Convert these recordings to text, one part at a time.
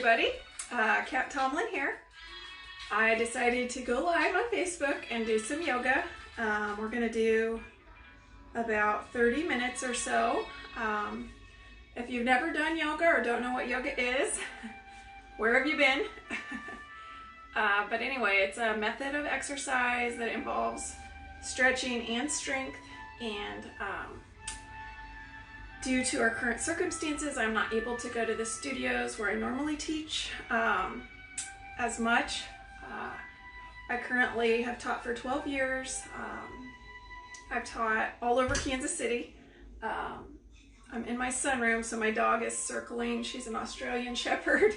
everybody, Kat Tomlin here. I decided to go live on Facebook and do some yoga. We're going to do about 30 minutes or so. If you've never done yoga or don't know what yoga is, where have you been? But anyway, it's a method of exercise that involves stretching and strength, and due to our current circumstances, I'm not able to go to the studios where I normally teach as much. I currently have taught for 12 years. I've taught all over Kansas City. I'm in my sunroom, so my dog is circling. She's an Australian Shepherd.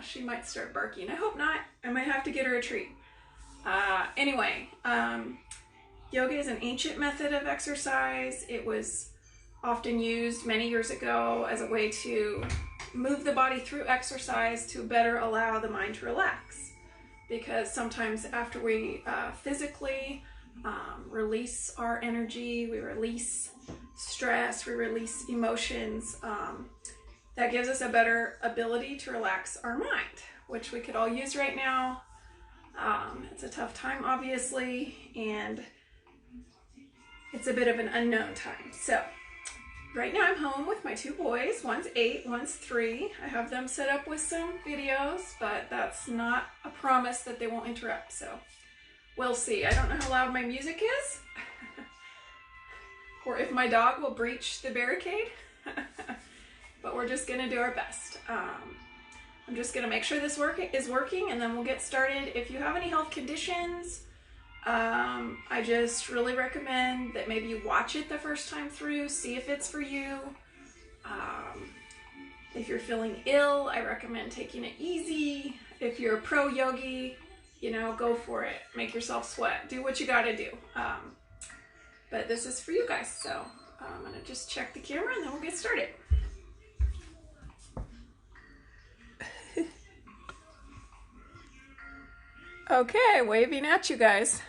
She might start barking. I hope not. I might have to get her a treat. Anyway, yoga is an ancient method of exercise. It was often used many years ago as a way to move the body through exercise to better allow the mind to relax. Because sometimes after we physically release our energy, we release stress, we release emotions, that gives us a better ability to relax our mind, which we could all use right now. It's a tough time, obviously, and it's a bit of an unknown time. So right now I'm home with my two boys. One's 8, one's 3. I have them set up with some videos, but that's not a promise that they won't interrupt, so we'll see. I don't know how loud my music is or if my dog will breach the barricade, but we're just gonna do our best. I'm just gonna make sure this is working, and then we'll get started. If you have any health conditions, I just really recommend that maybe you watch it the first time through, see if it's for you. If you're feeling ill, I recommend taking it easy. If you're a pro yogi, you know, go for it. Make yourself sweat. Do what you gotta do. But this is for you guys, so I'm gonna just check the camera and then we'll get started. Okay, waving at you guys.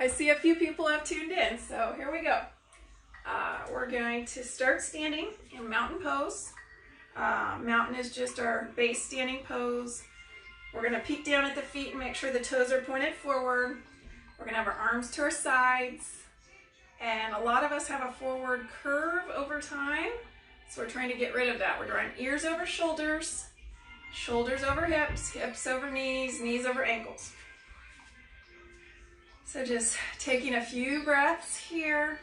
I see a few people have tuned in, so here we go. We're going to start standing in mountain pose. Mountain is just our base standing pose. We're going to peek down at the feet and make sure the toes are pointed forward. We're going to have our arms to our sides. And a lot of us have a forward curve over time, so we're trying to get rid of that. We're drawing ears over shoulders, shoulders over hips, hips over knees, knees over ankles. So just taking a few breaths here.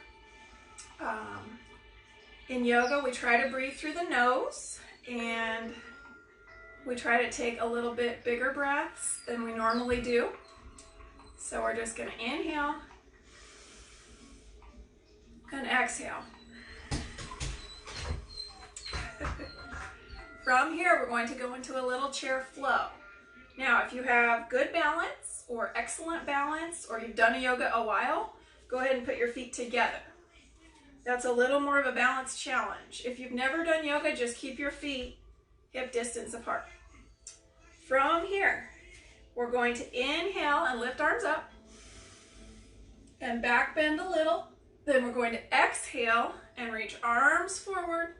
In yoga, we try to breathe through the nose, and we try to take a little bit bigger breaths than we normally do. So we're just going to inhale and exhale. From here, we're going to go into a little chair flow. Now, if you have good balance or excellent balance, or you've done yoga a while, go ahead and put your feet together. That's a little more of a balance challenge. If you've never done yoga, just keep your feet hip distance apart. From here, we're going to inhale and lift arms up and back bend a little. Then we're going to exhale and reach arms forward,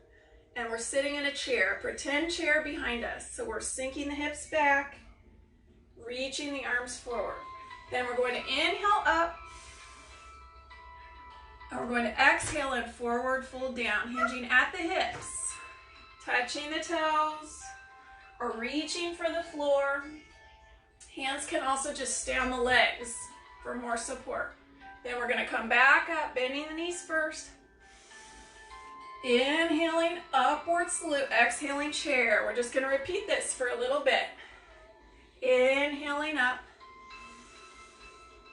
and we're sitting in a chair, pretend chair behind us. So we're sinking the hips back, reaching the arms forward. Then we're going to inhale up, and we're going to exhale and forward fold down, hinging at the hips, touching the toes, or reaching for the floor. Hands can also just stay on the legs for more support. Then we're going to come back up, bending the knees first. Inhaling, upward salute, exhaling, chair. We're just going to repeat this for a little bit. Inhaling up,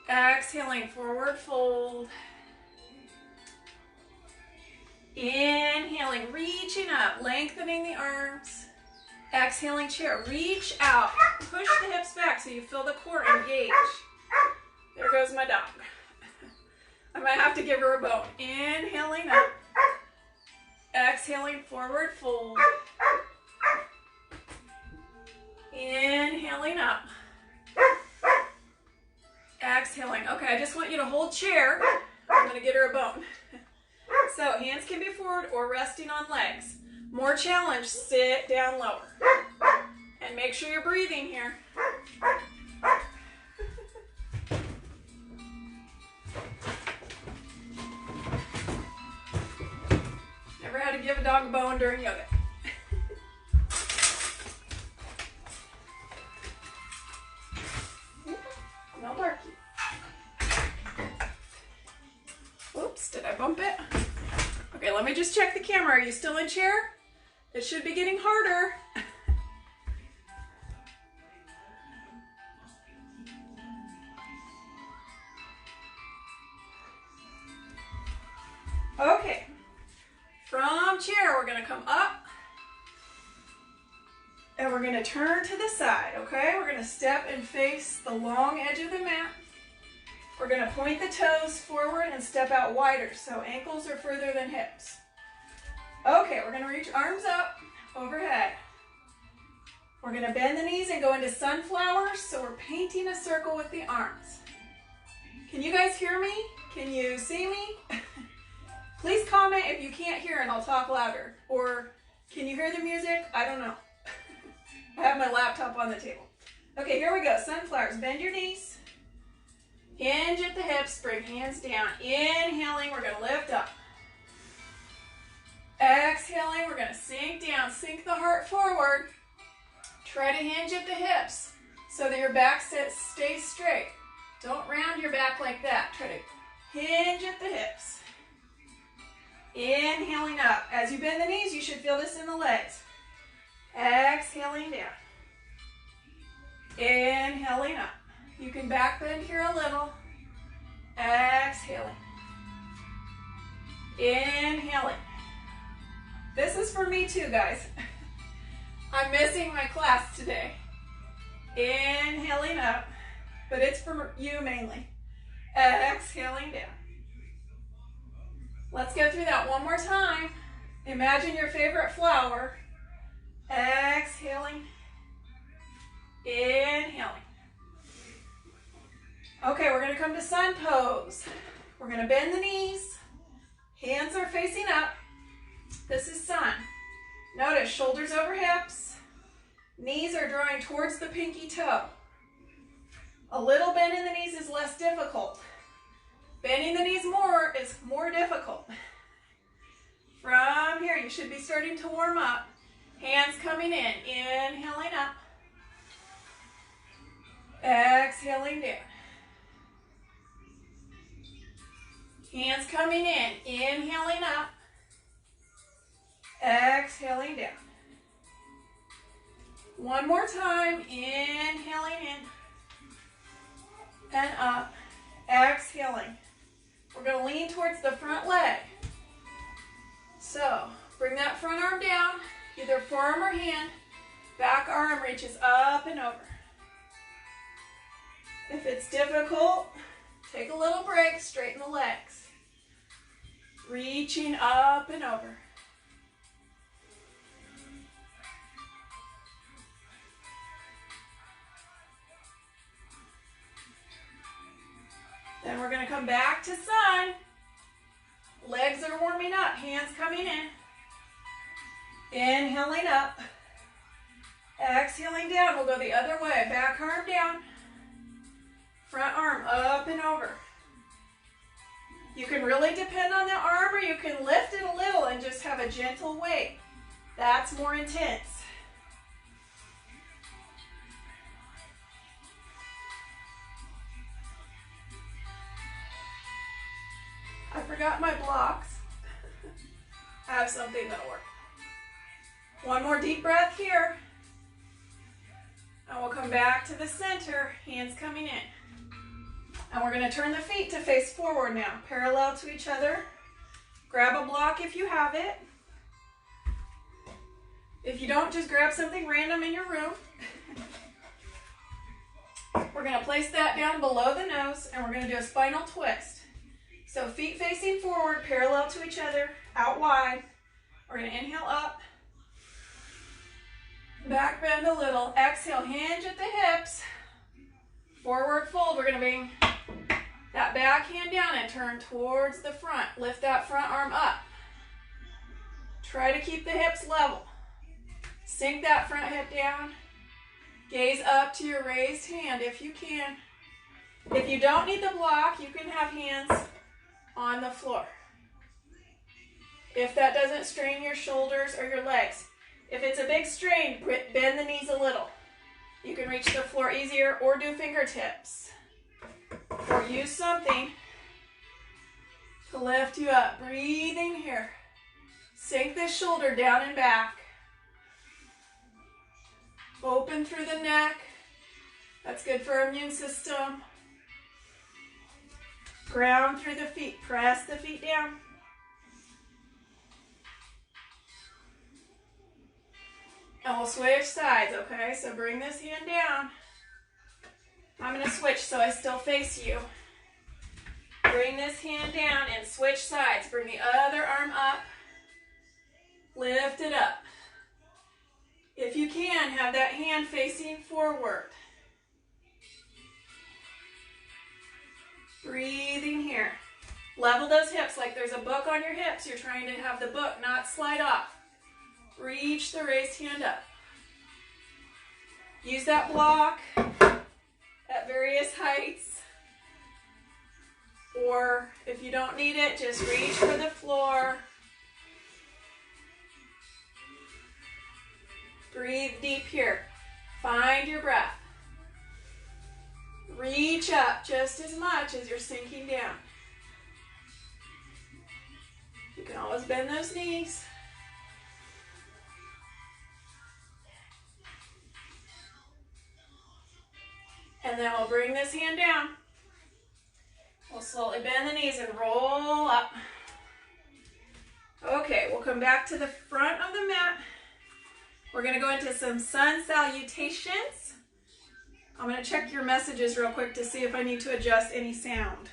exhaling, forward fold. Inhaling, reaching up, lengthening the arms. Exhaling, chair. Reach out, push the hips back so you feel the core engage. There goes my dog. I might have to give her a bone. Inhaling up. Exhaling, forward fold. Inhaling up. Exhaling. Okay, I just want you to hold chair. I'm going to get her a bone. So hands can be forward or resting on legs. More challenge, sit down lower. And make sure you're breathing here. Never had to give a dog a bone during yoga. No barky. Oops, did I bump it? Okay, let me just check the camera. Are you still in chair? It should be getting harder. Okay, from chair, we're gonna come up and we're gonna turn to the side, okay? We're gonna step and face the long edge of the mat. We're gonna point the toes forward and step out wider, so ankles are further than hips. Okay, we're gonna reach arms up, overhead. We're gonna bend the knees and go into sunflowers, so we're painting a circle with the arms. Can you guys hear me? Can you see me? Please comment if you can't hear and I'll talk louder. Or can you hear the music? I don't know. I have my laptop on the table. Okay, here we go. Sunflowers. Bend your knees. Hinge at the hips. Bring hands down. Inhaling, we're going to lift up. Exhaling, we're going to sink down. Sink the heart forward. Try to hinge at the hips so that your back stays straight. Don't round your back like that. Try to hinge at the hips. Inhaling up. As you bend the knees, you should feel this in the legs. Exhaling down. Inhaling up. You can back bend here a little. Exhaling. Inhaling. This is for me too, guys. I'm missing my class today. Inhaling up, but it's for you mainly. Exhaling down. Let's go through that one more time. Imagine your favorite flower. Exhaling. Inhaling. Okay, we're going to come to sun pose. We're going to bend the knees. Hands are facing up. This is sun. Notice shoulders over hips. Knees are drawing towards the pinky toe. A little bend in the knees is less difficult. Bending the knees more is more difficult. From here, you should be starting to warm up. Hands coming in. Inhaling up. Exhaling down. Hands coming in. Inhaling up. Exhaling down. One more time. Inhaling in. And up. Exhaling. We're going to lean towards the front leg. So, bring that front arm down, either forearm or hand. Back arm reaches up and over. If it's difficult, take a little break, straighten the legs. Reaching up and over. Then we're going to come back to sun. Legs are warming up, hands coming in. Inhaling up. Exhaling down. We'll go the other way. Back arm down. Front arm up and over. You can really depend on the arm, or you can lift it a little and just have a gentle weight. That's more intense. I forgot my blocks. I have something that'll work. One more deep breath here. And we'll come back to the center, hands coming in. And we're going to turn the feet to face forward now, parallel to each other. Grab a block if you have it. If you don't, just grab something random in your room. We're going to place that down below the nose, and we're going to do a spinal twist. So feet facing forward, parallel to each other, out wide. We're going to inhale up. Back bend a little. Exhale, hinge at the hips. Forward fold. We're going to bring that back hand down and turn towards the front. Lift that front arm up. Try to keep the hips level. Sink that front hip down. Gaze up to your raised hand if you can. If you don't need the block, you can have hands on the floor. If that doesn't strain your shoulders or your legs. If it's a big strain, bend the knees a little. You can reach the floor easier or do fingertips. Or use something to lift you up. Breathing here. Sink this shoulder down and back. Open through the neck. That's good for our immune system. Ground through the feet. Press the feet down. And we'll switch sides, okay? So bring this hand down. I'm going to switch so I still face you. Bring this hand down and switch sides. Bring the other arm up. Lift it up. If you can, have that hand facing forward. Breathing here. Level those hips like there's a book on your hips. You're trying to have the book not slide off. Reach the raised hand up. Use that block at various heights. Or if you don't need it, just reach for the floor. Breathe deep here. Find your breath. Reach up just as much as you're sinking down. You can always bend those knees. And then we'll bring this hand down. We'll slowly bend the knees and roll up. Okay, we'll come back to the front of the mat. We're going to go into some sun salutations. I'm going to check your messages real quick to see if I need to adjust any sound.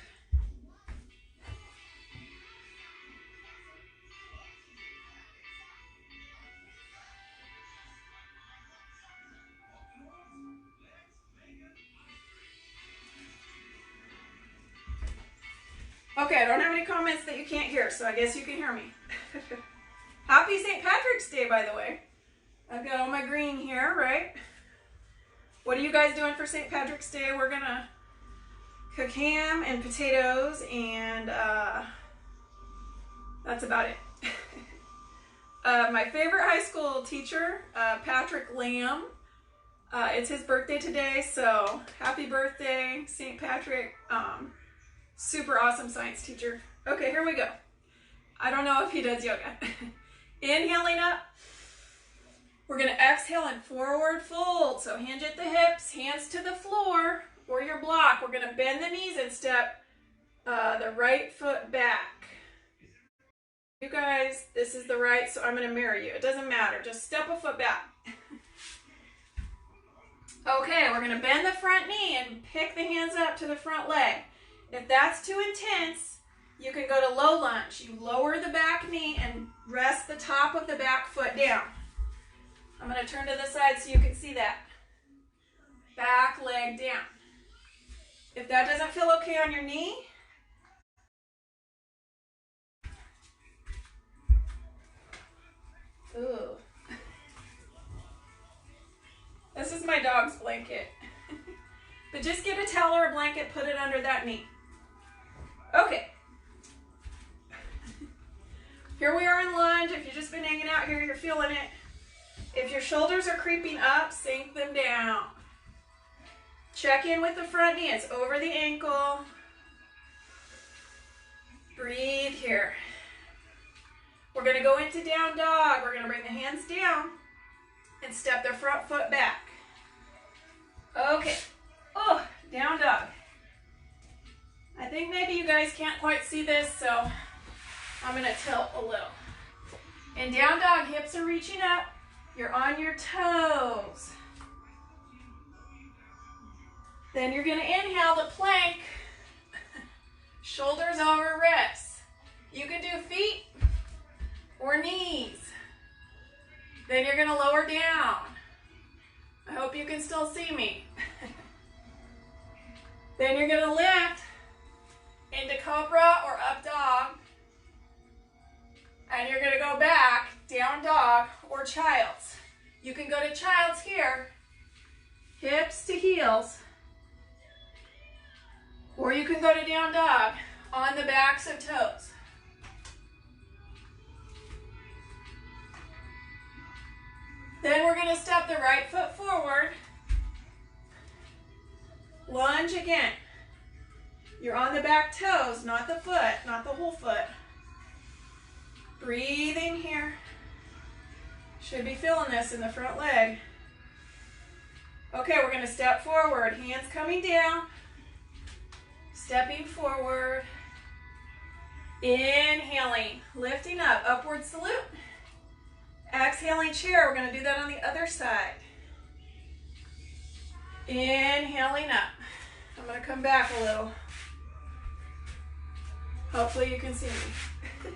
Okay, I don't have any comments that you can't hear, so I guess you can hear me. Happy St. Patrick's Day, by the way. I've got all my green here, right? What are you guys doing for St. Patrick's Day? We're gonna cook ham and potatoes, and that's about it. My favorite high school teacher, Patrick Lamb, it's his birthday today, so happy birthday, St. Patrick. Super awesome science teacher. Okay, here we go. I don't know if he does yoga. Inhaling up. We're going to exhale and forward fold. So hinge at the hips, hands to the floor or your block. We're going to bend the knees and step the right foot back. You guys, this is the right, so I'm going to mirror you. It doesn't matter. Just step a foot back. Okay, we're going to bend the front knee and pick the hands up to the front leg. If that's too intense, you can go to low lunge. You lower the back knee and rest the top of the back foot down. I'm going to turn to the side so you can see that. Back leg down. If that doesn't feel okay on your knee, ooh. This is my dog's blanket. But just get a towel or a blanket, put it under that knee. Okay. Here we are in lunge. If you've just been hanging out here, you're feeling it. If your shoulders are creeping up, sink them down. Check in with the front knee. It's over the ankle. Breathe here. We're going to go into down dog. We're going to bring the hands down and step the front foot back. Okay. Oh, down dog. I think maybe you guys can't quite see this, so I'm going to tilt a little. In down dog, hips are reaching up. You're on your toes. Then you're going to inhale the plank. Shoulders over wrists. You can do feet or knees. Then you're going to lower down. I hope you can still see me. Then you're going to lift into cobra or up dog. And you're going to go back, down dog or child's. You can go to child's here. hips to heels. Or you can go to down dog on the backs of toes. Then we're going to step the right foot forward. Lunge again. You're on the back toes, not the foot, not the whole foot. Breathing here. Should be feeling this in the front leg. Okay, we're going to step forward. Hands coming down. Stepping forward. Inhaling, lifting up, upward salute. Exhaling chair. We're going to do that on the other side. Inhaling up. I'm going to come back a little. Hopefully you can see me.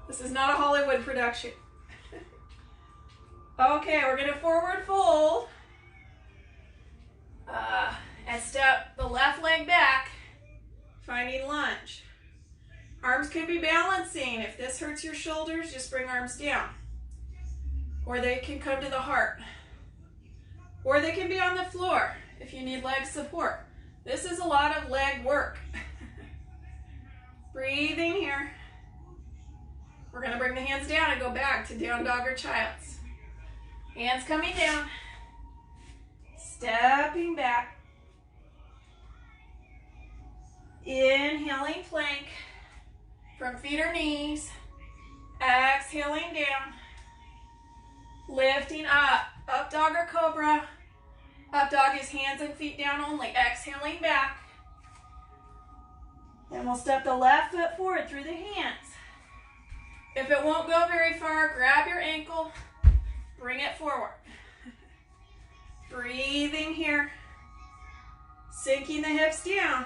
This is not a Hollywood production. Okay, we're going to forward fold. And step the left leg back, finding lunge. Arms can be balancing. If this hurts your shoulders, just bring arms down. Or they can come to the heart. Or they can be on the floor if you need leg support. This is a lot of leg work. Breathing here. We're going to bring the hands down and go back to down dog or child's. Hands coming down. Stepping back. Inhaling plank from feet or knees. Exhaling down. Lifting up. Up dog or cobra. Up dog is hands and feet down only. Exhaling back. Then we'll step the left foot forward through the hands. If it won't go very far, grab your ankle. Bring it forward. Breathing here. Sinking the hips down.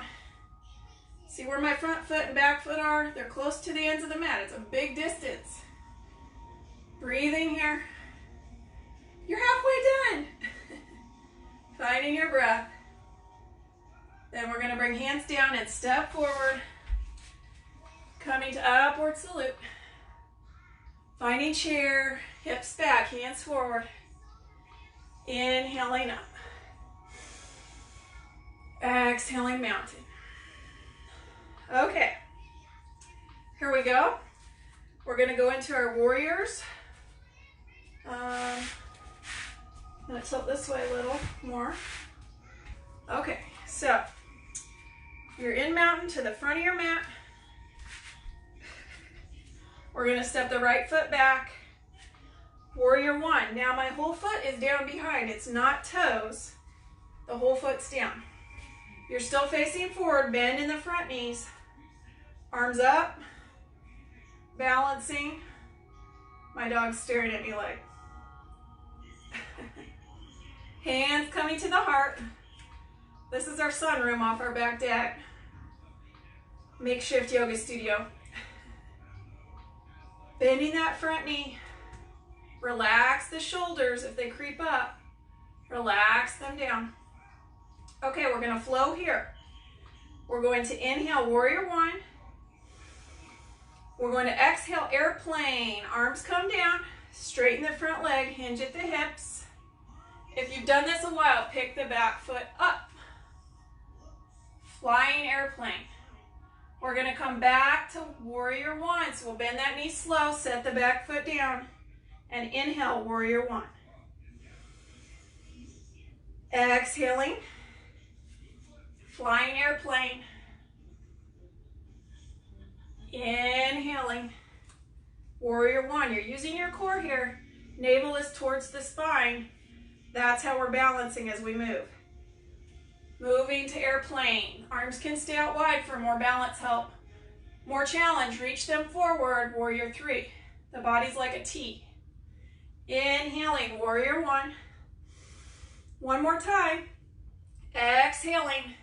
See where my front foot and back foot are? They're close to the ends of the mat. It's a big distance. Breathing here. You're halfway done. Finding your breath. Then we're going to bring hands down and step forward. Coming to upward salute. Finding chair, hips back, hands forward. Inhaling up. Exhaling mountain. Okay, here we go. We're going to go into our warriors. I'm going to tilt this way a little more. Okay, so you're in mountain to the front of your mat. We're going to step the right foot back. Warrior one. Now my whole foot is down behind. It's not toes. The whole foot's down. You're still facing forward. Bend in the front knees. Arms up. Balancing. My dog's staring at me like. Hands coming to the heart. This is our sunroom off our back deck. Makeshift yoga studio. Bending that front knee. Relax the shoulders if they creep up. Relax them down. Okay, we're going to flow here. We're going to inhale, warrior one. We're going to exhale, airplane. Arms come down. Straighten the front leg. Hinge at the hips. If you've done this a while, pick the back foot up. Flying airplane. We're going to come back to warrior one. So we'll bend that knee slow. Set the back foot down. And inhale, warrior one. Exhaling. Flying airplane. Inhaling. Warrior one. You're using your core here. Navel is towards the spine. That's how we're balancing as we move. Moving to airplane. Arms can stay out wide for more balance help. More challenge. Reach them forward. Warrior three. The body's like a T. Inhaling, warrior one. One more time. Exhaling.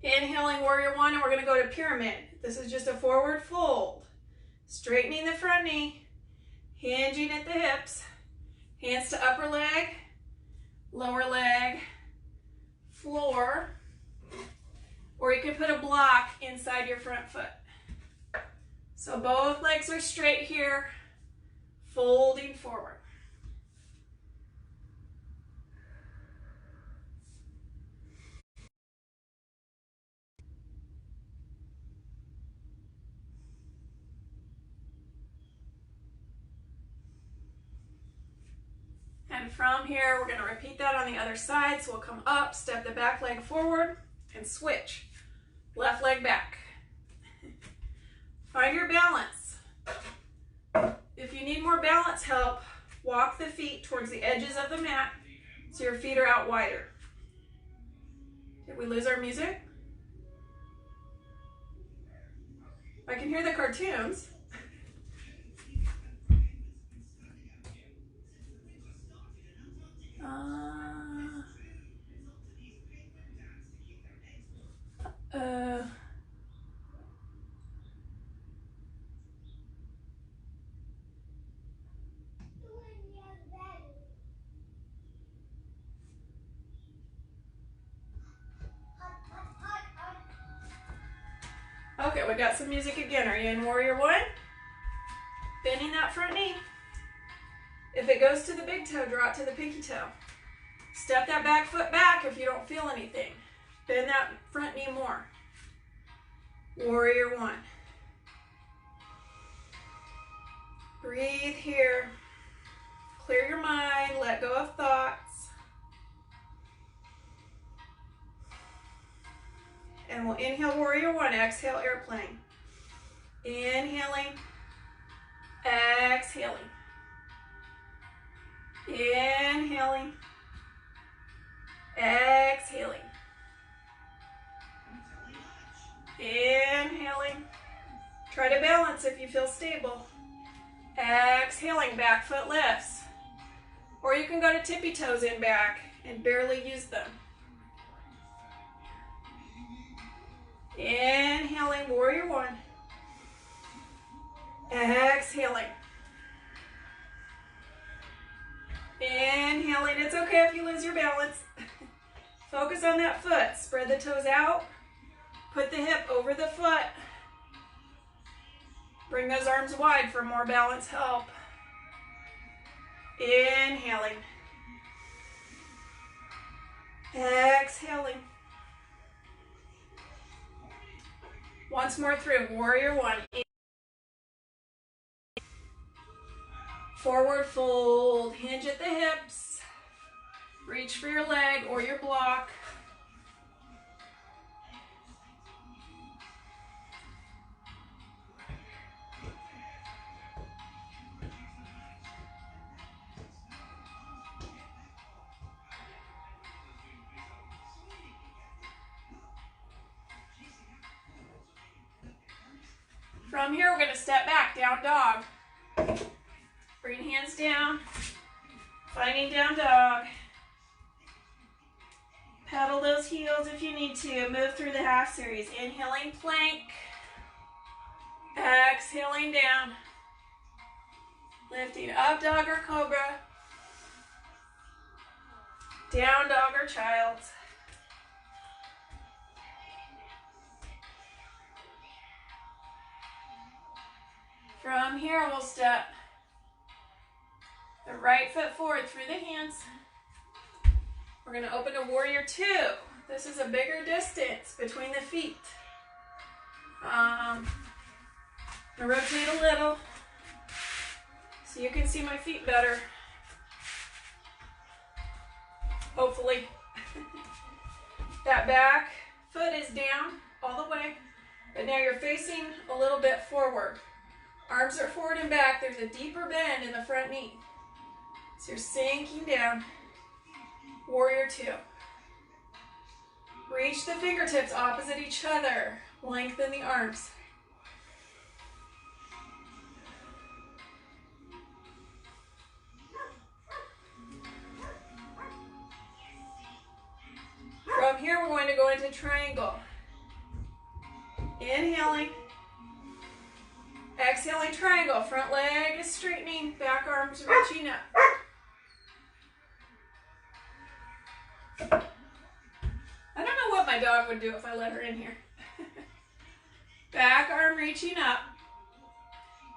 Inhaling, warrior one, and we're going to go to pyramid. This is just a forward fold. Straightening the front knee. Hinging at the hips. Hands to upper leg. Lower leg. Floor. Or you can put a block inside your front foot. So both legs are straight here, folding forward. from here, we're going to repeat that on the other side. So we'll come up, step the back leg forward, and switch. Left leg back. Find your balance. If you need more balance help, walk the feet towards the edges of the mat so your feet are out wider. Did we lose our music? I can hear the cartoons. Okay, we got some music again. Are you in Warrior One? Bending that front knee. If it goes to the big toe, draw it to the pinky toe. Step that back foot back if you don't feel anything. Bend that front knee more. Warrior One. Breathe here. Clear your mind, let go of thoughts. And we'll inhale Warrior One, exhale airplane. Inhaling, exhaling. Inhaling, exhaling. Inhaling. Try to balance if you feel stable. Exhaling, back foot lifts. Or you can go to tippy toes in back and barely use them. Inhaling, Warrior One. Exhaling. Inhaling. It's okay if you lose your balance. Focus on that foot. Spread the toes out. Put the hip over the foot. Bring those arms wide for more balance help. Inhaling. Exhaling. Once more through, Warrior One. Forward fold, hinge at the hips. Reach for your leg or your block. From here, we're going to step back, down dog. Bring hands down, finding down dog. Pedal those heels if you need to. Move through the half series. Inhaling plank, exhaling down. Lifting up dog or cobra. Down dog or child. From here, we'll step the right foot forward through the hands. We're going to open to Warrior Two. This is a bigger distance between the feet. I'm going to rotate a little so you can see my feet better. Hopefully. That back foot is down all the way, but now you're facing a little bit forward. Arms are forward and back. There's a deeper bend in the front knee. So you're sinking down. Warrior Two. Reach the fingertips opposite each other. Lengthen the arms. From here, we're going to go into triangle. Inhaling. Exhaling triangle. Front leg is straightening. Back arms reaching up. I don't know what my dog would do if I let her in here. Back arm reaching up.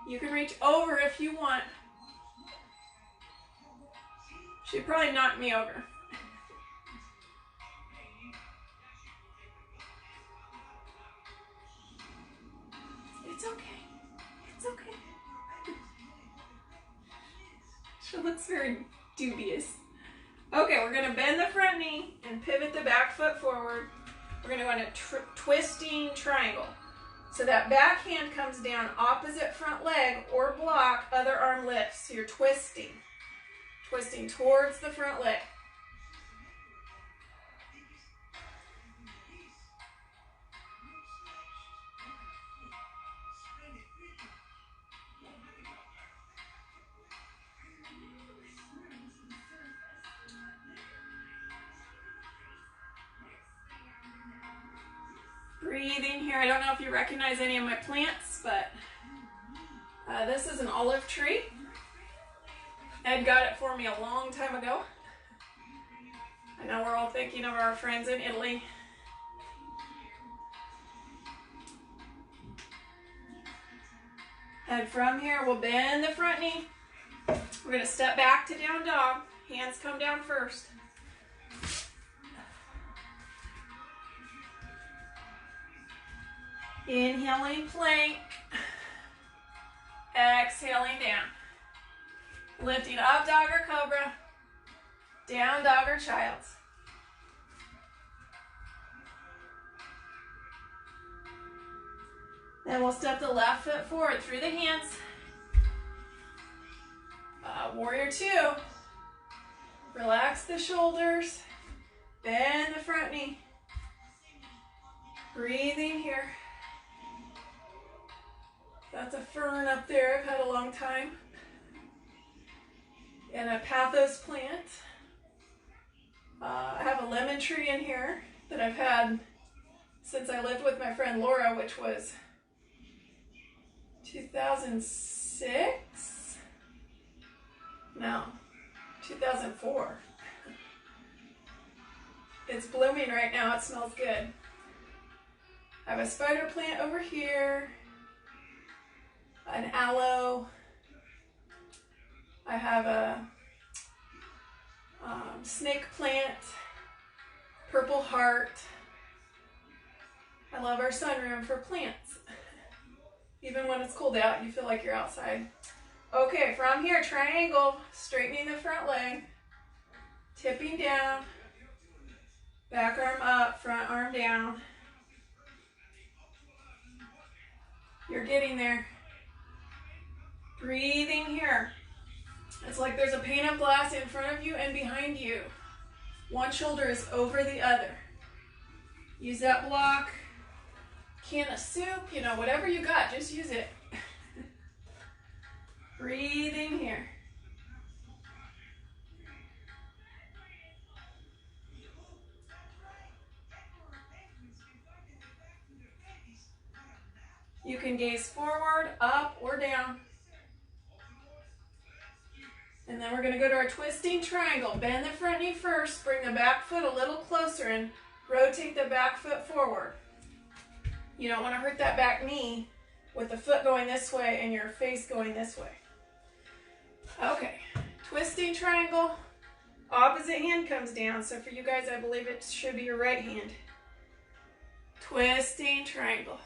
You can reach over if you want. She'd probably knock me over. It's okay. It's okay. She looks very dubious. Okay, we're gonna bend the front knee and pivot the back foot forward. We're gonna go in a twisting triangle. So that back hand comes down opposite front leg or block, other arm lifts. So you're twisting towards the front leg. Breathing here. I don't know if you recognize any of my plants, but this is an olive tree. Ed got it for me a long time ago. I know we're all thinking of our friends in Italy. And from here, we'll bend the front knee. We're going to step back to down dog. Hands come down first. Inhaling plank. Exhaling down. Lifting up dog or cobra. Down dog or child's. Then we'll step the left foot forward through the hands. Warrior two. Relax the shoulders. Bend the front knee. Breathing here. That's a fern up there I've had a long time. And a pathos plant. I have a lemon tree in here that I've had since I lived with my friend Laura, which was 2006? No, 2004. It's blooming right now, it smells good. I have a spider plant over here, an aloe. I have a snake plant, purple heart. I love our sunroom for plants. Even when it's cold out, you feel like you're outside. Okay, from here, triangle, straightening the front leg, tipping down, back arm up, front arm down. You're getting there. Breathing here. It's like there's a pane of glass in front of you and behind you. One shoulder is over the other. Use that block. Can of soup, you know, whatever you got, just use it. Breathing here. You can gaze forward, up, or down. And then we're going to go to our twisting triangle. Bend the front knee first, bring the back foot a little closer and rotate the back foot forward. You don't want to hurt that back knee with the foot going this way and your face going this way. Okay, twisting triangle, opposite hand comes down. So for you guys, I believe it should be your right hand. Twisting triangle.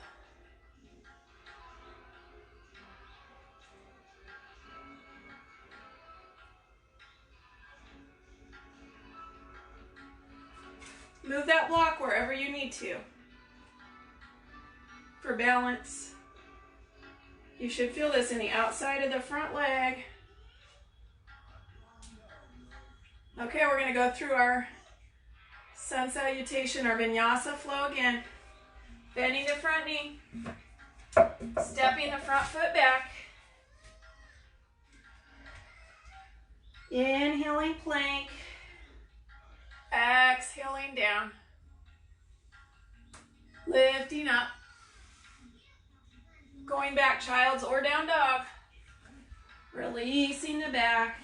Move that block wherever you need to. For balance. You should feel this in the outside of the front leg. Okay, we're going to go through our sun salutation, our vinyasa flow again. Bending the front knee. Stepping the front foot back. Inhaling plank. Exhaling down. Lifting up. Going back, child's or down dog. Releasing the back.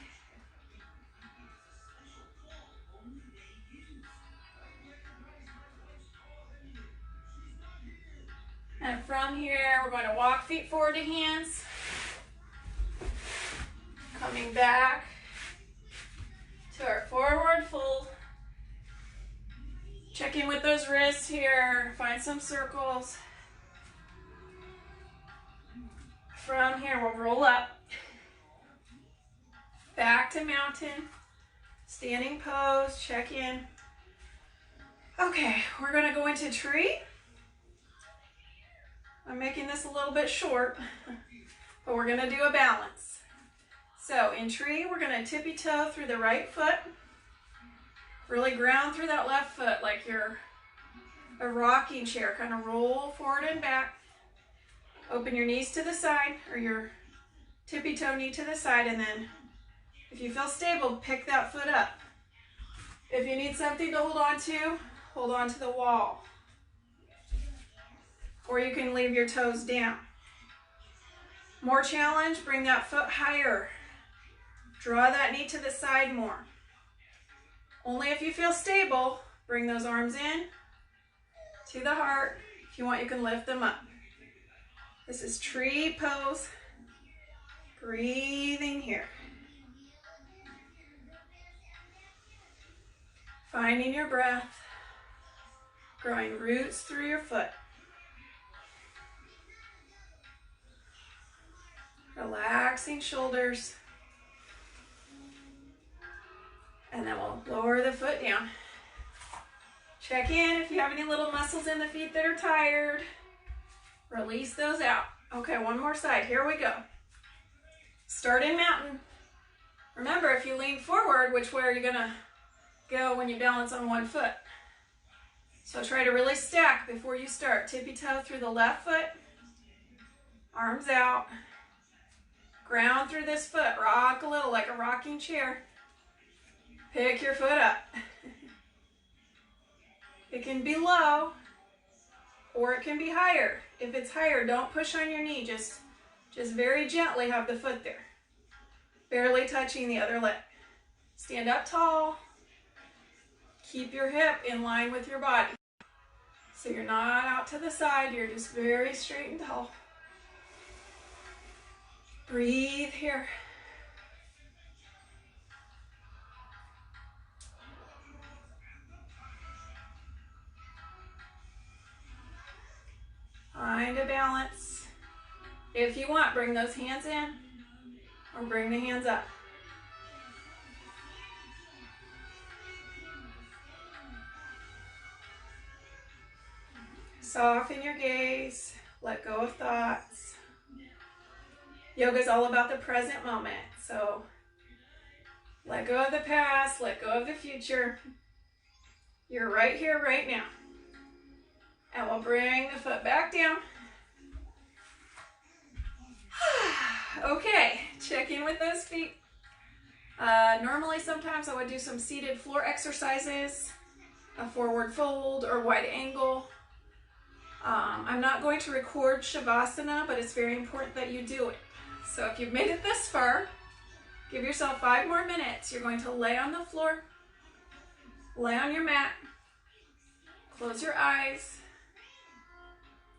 And from here, we're going to walk feet forward to hands. Coming back to our forward fold. Check in with those wrists here. Find some circles. From here, we'll roll up. Back to mountain. Standing pose, check in. Okay, we're gonna go into tree. I'm making this a little bit short, but we're gonna do a balance. So in tree, we're gonna tippy toe through the right foot. Really ground through that left foot like you're a rocking chair. Kind of roll forward and back. Open your knees to the side, or your tippy toe knee to the side, and then if you feel stable, pick that foot up. If you need something to hold on to the wall. Or you can leave your toes down. More challenge, bring that foot higher. Draw that knee to the side more. Only if you feel stable, bring those arms in to the heart. If you want, you can lift them up. This is tree pose. Breathing here. Finding your breath. Growing roots through your foot. Relaxing shoulders. And then we'll lower the foot down. Check in if you have any little muscles in the feet that are tired. Release those out. Okay, one more side. Here we go. Start in mountain. Remember, if you lean forward, which way are you gonna go when you balance on one foot? So try to really stack before you start. Tippy toe through the left foot. Arms out. Ground through this foot. Rock a little like a rocking chair. Pick your foot up. It can be low or it can be higher. If it's higher, don't push on your knee. Just very gently have the foot there. Barely touching the other leg. Stand up tall. Keep your hip in line with your body. So you're not out to the side, you're just very straight and tall. Breathe here. Find a balance. If you want, bring those hands in or bring the hands up. Soften your gaze. Let go of thoughts. Yoga is all about the present moment. So let go of the past. Let go of the future. You're right here, right now. And we'll bring the foot back down. Okay, check in with those feet. Normally, sometimes I would do some seated floor exercises, a forward fold or wide angle. I'm not going to record Shavasana, but it's very important that you do it. So if you've made it this far, give yourself 5 more minutes. You're going to lay on the floor, lay on your mat, close your eyes.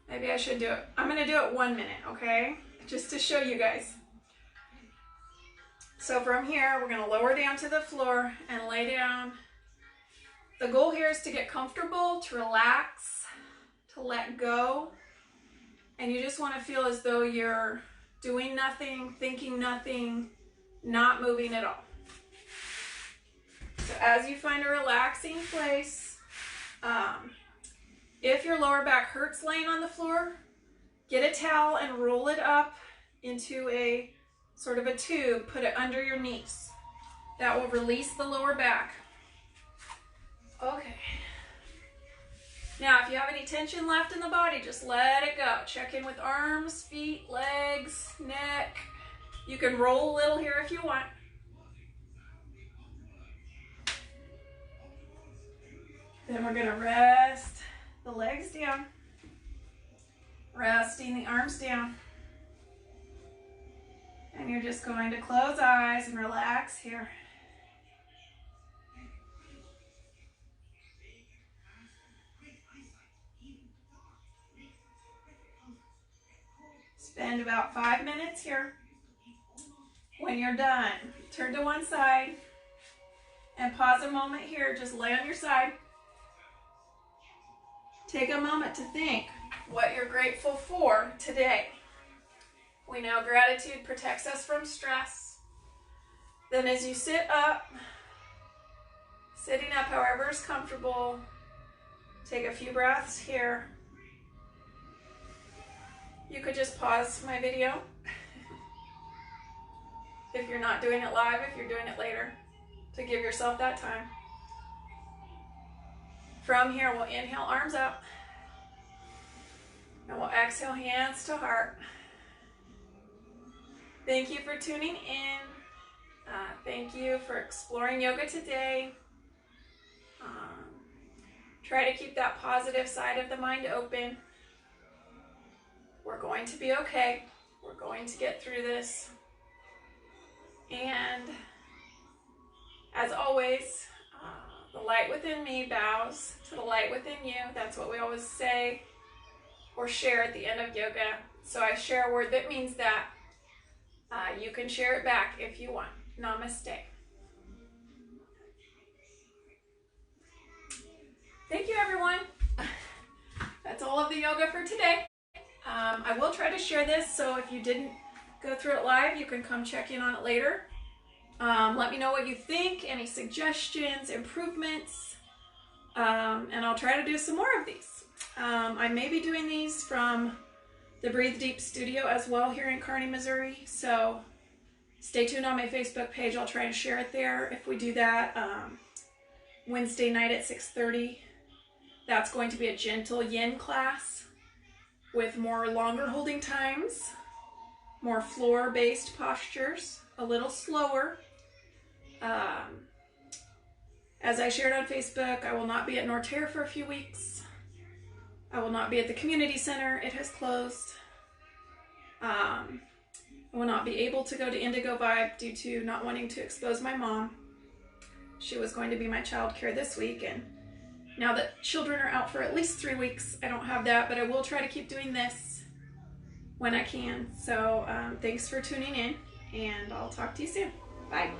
Maybe I should do it. I'm going to do it 1 minute, okay? Just to show you guys. So from here, we're going to lower down to the floor and lay down. The goal here is to get comfortable, to relax, to let go. And you just want to feel as though you're doing nothing, thinking nothing, not moving at all. So as you find a relaxing place, if your lower back hurts laying on the floor, get a towel and roll it up into a sort of a tube. Put it under your knees. That will release the lower back. Okay. Now, if you have any tension left in the body, just let it go. Check in with arms, feet, legs, neck. You can roll a little here if you want. Then we're going to rest the legs down, resting the arms down. And you're just going to close eyes and relax here. Spend about 5 minutes here. When you're done, turn to one side and pause a moment here. Just lay on your side. Take a moment to think what you're grateful for today. We know gratitude protects us from stress. Then as you sit up, Sitting up however is comfortable. Take a few breaths here. You could just pause my video if you're not doing it live, if you're doing it later, to give yourself that time. From here, we'll inhale, arms up, and we'll exhale, hands to heart. Thank you for tuning in. Thank you for exploring yoga today. Try to keep that positive side of the mind open. We're going to be okay. We're going to get through this. And as always, the light within me bows to the light within you. That's what we always say or share at the end of yoga. So I share a word that means that. You can share it back if you want. Namaste. Thank you, everyone. That's all of the yoga for today. I will try to share this, so if you didn't go through it live, you can come check in on it later. Let me know what you think, any suggestions, improvements, and I'll try to do some more of these. I may be doing these from the Breathe Deep studio as well here in Kearney, Missouri, so stay tuned on my Facebook page. I'll try and share it there if we do that Wednesday night at 6:30. That's going to be a gentle yin class with more longer holding times, more floor-based postures, a little slower. As I shared on Facebook, I will not be at Norterre for a few weeks. I will not be at the community center. It has closed. I will not be able to go to Indigo Vibe due to not wanting to expose my mom. She was going to be my childcare this week, and now that children are out for at least 3 weeks, I don't have that, but I will try to keep doing this when I can. So thanks for tuning in, and I'll talk to you soon. Bye.